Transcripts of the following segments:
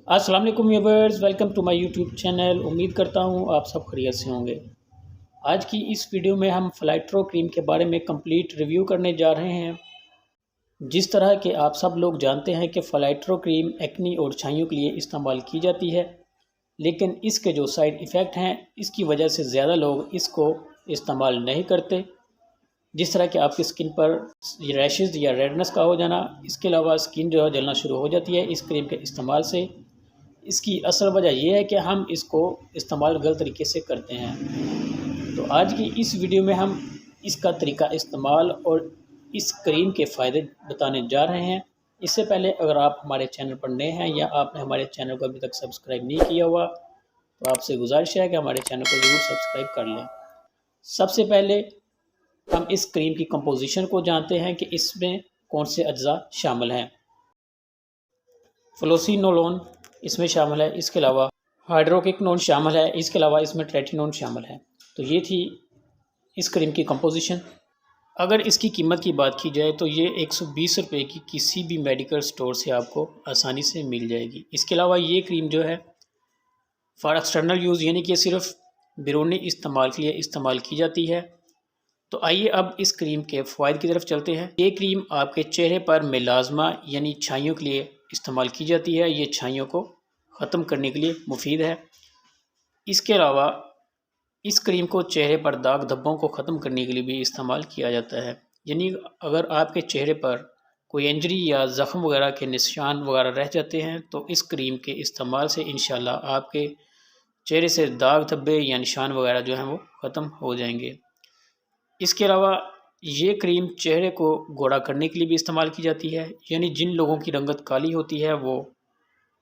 अस्सलाम वालेकुम viewers, welcome to my YouTube channel. उम्मीद करता हूँ आप सब खैरियत से होंगे। आज की इस वीडियो में हम फ़िलाट्रो क्रीम के बारे में कंप्लीट रिव्यू करने जा रहे हैं। जिस तरह के आप सब लोग जानते हैं कि फ़िलाट्रो क्रीम एक्नी और छाइयों के लिए इस्तेमाल की जाती है, लेकिन इसके जो साइड इफ़ेक्ट हैं इसकी वजह से ज़्यादा लोग इसको इस्तेमाल नहीं करते। जिस तरह कि आपकी स्किन पर रैशेज़ या रेडनेस का हो जाना, इसके अलावा स्किन जो है जलना शुरू हो जाती है इस क्रीम के इस्तेमाल से। इसकी असल वजह यह है कि हम इसको इस्तेमाल गलत तरीके से करते हैं। तो आज की इस वीडियो में हम इसका तरीका इस्तेमाल और इस क्रीम के फ़ायदे बताने जा रहे हैं। इससे पहले अगर आप हमारे चैनल पर नए हैं या आपने हमारे चैनल को अभी तक सब्सक्राइब नहीं किया हुआ तो आपसे गुजारिश है कि हमारे चैनल को ज़रूर सब्सक्राइब कर लें। सबसे पहले हम इस क्रीम की कंपोजिशन को जानते हैं कि इसमें कौन से अज्जा शामिल हैं। फ्लोसिनोलोन इसमें शामिल है, इसके अलावा हाइड्रोक्विनोन शामिल है, इसके अलावा इसमें ट्रेटिनोन शामिल है। तो ये थी इस क्रीम की कंपोजिशन। अगर इसकी कीमत की बात की जाए तो ये 120 रुपये की किसी भी मेडिकल स्टोर से आपको आसानी से मिल जाएगी। इसके अलावा ये क्रीम जो है फॉर एक्सटर्नल यूज़ यानी कि सिर्फ बैरूनी इस्तेमाल के लिए इस्तेमाल की जाती है। तो आइए अब इस क्रीम के फ़वाइद की तरफ चलते हैं। ये क्रीम आपके चेहरे पर मेलाज़मा यानी छाइयों के लिए इस्तेमाल की जाती है। ये छाइयों को ख़त्म करने के लिए मुफीद है। इसके अलावा इस क्रीम को चेहरे पर दाग धब्बों को ख़त्म करने के लिए भी इस्तेमाल किया जाता है। यानी अगर आपके चेहरे पर कोई इंजरी या ज़ख़म वगैरह के निशान वगैरह रह जाते हैं तो इस क्रीम के इस्तेमाल से इंशाल्लाह आपके चेहरे से दाग धब्बे या निशान वगैरह जो हैं वो ख़त्म हो जाएंगे। इसके अलावा ये क्रीम चेहरे को गोरा करने के लिए भी इस्तेमाल की जाती है। यानी जिन लोगों की रंगत काली होती है वो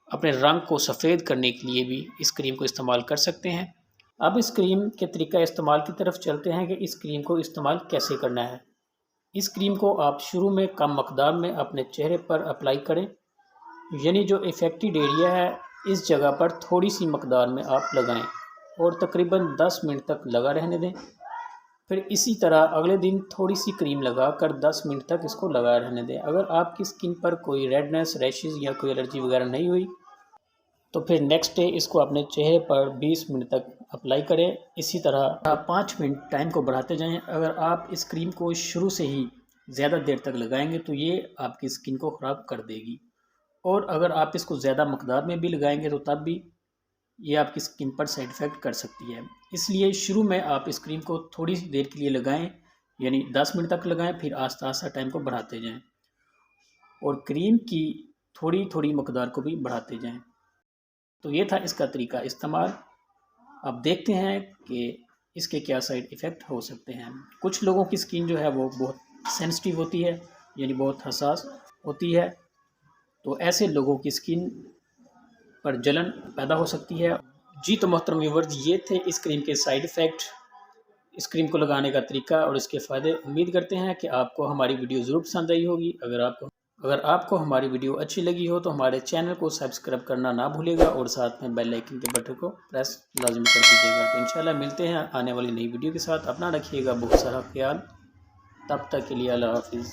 अपने रंग को सफ़ेद करने के लिए भी इस क्रीम को इस्तेमाल कर सकते हैं। अब इस क्रीम के तरीका इस्तेमाल की तरफ चलते हैं कि इस क्रीम को इस्तेमाल कैसे करना है। इस क्रीम को आप शुरू में कम मकदार में अपने चेहरे पर अप्लाई करें, यानी जो इफ़ेक्टेड एरिया है इस जगह पर थोड़ी सी मकदार में आप लगाएं और तकरीबन 10 मिनट तक लगा रहने दें। फिर इसी तरह अगले दिन थोड़ी सी क्रीम लगाकर 10 मिनट तक इसको लगाए रहने दें। अगर आपकी स्किन पर कोई रेडनेस, रैशेज़ या कोई एलर्जी वगैरह नहीं हुई तो फिर नेक्स्ट डे इसको अपने चेहरे पर 20 मिनट तक अप्लाई करें। इसी तरह आप 5 मिनट टाइम को बढ़ाते जाएं। अगर आप इस क्रीम को शुरू से ही ज़्यादा देर तक लगाएंगे तो ये आपकी स्किन को ख़राब कर देगी, और अगर आप इसको ज़्यादा मकदार में भी लगाएंगे तो तब भी ये आपकी स्किन पर साइड इफ़ेक्ट कर सकती है। इसलिए शुरू में आप इस क्रीम को थोड़ी सी देर के लिए लगाएं, यानी 10 मिनट तक लगाएं, फिर आस्ता आस्ता टाइम को बढ़ाते जाएं और क्रीम की थोड़ी थोड़ी मकदार को भी बढ़ाते जाएं। तो ये था इसका तरीका इस्तेमाल। अब देखते हैं कि इसके क्या साइड इफ़ेक्ट हो सकते हैं। कुछ लोगों की स्किन जो है वो बहुत सेंसिटिव होती है, यानी बहुत हसास होती है, तो ऐसे लोगों की स्किन पर जलन पैदा हो सकती है। जी तो मोहतरम व्यूअर्स, ये थे इस क्रीम के साइड इफ़ेक्ट, इस क्रीम को लगाने का तरीका और इसके फ़ायदे। उम्मीद करते हैं कि आपको हमारी वीडियो ज़रूर पसंद आई होगी। अगर आपको हमारी वीडियो अच्छी लगी हो तो हमारे चैनल को सब्सक्राइब करना ना भूलिएगा और साथ में बेल आइकन के बटन को प्रेस लाजमी कर दीजिएगा। तो इंशाल्लाह मिलते हैं आने वाली नई वीडियो के साथ। अपना रखिएगा बहुत सारा ख्याल। तब तक के लिए अल्लाह हाफिज़।